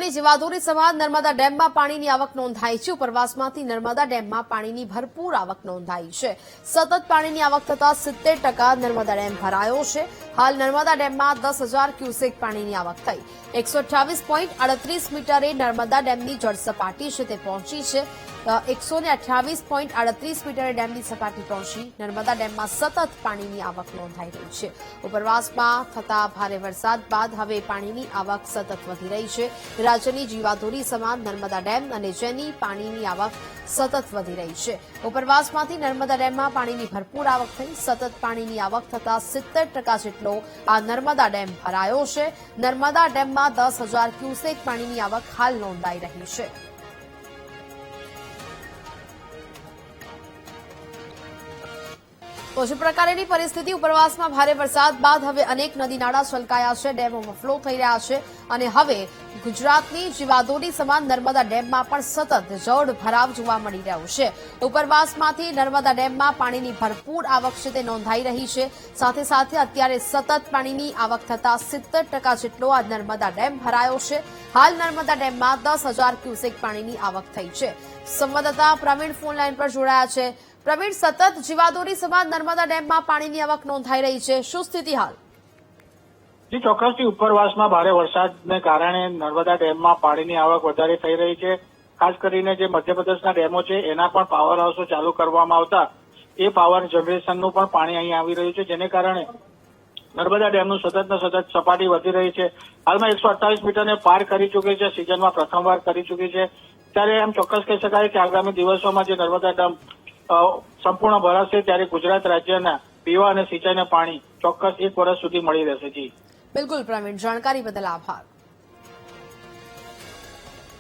રાજ્યની જીવાદોરી સમાન નર્મદા ડેમમાં પાણીની આવક નોંધાઈ છે। ઉપરવાસમાંથી નર્મદા ડેમમાં પાણીની ભરપૂર આવક નોંધાઈ છે। સતત પાણીની આવક થતા 70% નર્મદા ડેમ ભરાયો છે। હાલ નર્મદા ડેમમાં 10,000 ક્યુસેક પાણીની આવક થઈ। 128.38 મીટરે નર્મદા ડેમની જળ સપાટી છે તે પહોંચી છે। 128.38 મીટરે ડેમની સપાટી પહોંચી નર્મદા ડેમમાં સતત પાણીની આવક નોંધાઈ રહી છે। ઉપરવાસમાં થતા ભારે વરસાદ બાદ હવે પાણીની આવક સતત વધી રહી છે। રાજ્યની જીવાદોરી સમાન નર્મદા ડેમ અને જેની પાણીની આવક સતત વધી રહી છે। ઉપરવાસમાંથી નર્મદા ડેમમાં પાણીની ભરપૂર આવક થઈ। સતત પાણીની આવક થતા 70% જેટલો આ નર્મદા ડેમ ભરાયો છે। નર્મદા ડેમમાં 10,000 ક્યુસેક પાણીની આવક હાલ નોંધાઈ રહી છે। તો જે પ્રકારની પરિસ્થિતિ ઉપરવાસમાં ભારે વરસાદ બાદ હવે અનેક નદી નાળા છલકાયા છે। ડેમ ઓવરફ્લો થઈ રહ્યા છે અને હવે ગુજરાતની જીવાદોરી સમાન નર્મદા ડેમમાં પણ સતત જળ ભરાવ જોવા મળી રહ્યો છે। ઉપરવાસમાંથી નર્મદા ડેમમાં પાણીની ભરપૂર આવક છે તે નોંધાઈ રહી છે। સાથે સાથે અત્યારે સતત પાણીની આવક થતા 70% જેટલો આ નર્મદા ડેમ ભરાયો છે। હાલ નર્મદા ડેમમાં 10,000 ક્યુસેક પાણીની આવક થઈ છે। સંવાદદાતા પ્રવીણ ફોન લાઈન પર જોડાયા છે। પ્રવીણ, સતત જીવાદોરી સમાન નર્મદા ડેમમાં પાણીની આવક નોંધાઈ રહી છે, શું સ્થિતિ હાલ? જી ચોક્કસથી ઉપરવાસમાં ભારે વરસાદને કારણે નર્મદા ડેમમાં પાણીની આવક વધારે થઈ રહી છે। ખાસ કરીને જે મધ્યપ્રદેશના ડેમો છે એના પણ પાવર હાઉસો ચાલુ કરવામાં આવતા એ પાવર જનરેશનનું પણ પાણી અહીં આવી રહ્યું છે, જેને કારણે નર્મદા ડેમનું સતત ને સતત સપાટી વધી રહી છે। હાલમાં 128 મીટરને પાર કરી ચૂકી છે, સિઝનમાં પ્રથમવાર કરી ચૂકી છે। ત્યારે એમ ચોક્કસ કહી શકાય કે આગામી દિવસોમાં જે નર્મદા ડેમ સંપૂર્ણ ભરાશે ત્યારે ગુજરાત રાજ્યના પીવા અને સિંચાઈના પાણી ચોક્કસ 1 વર્ષ સુધી મળી રહેશે। જી બિલકુલ પ્રવીણ, જાણકારી બદલ આભાર।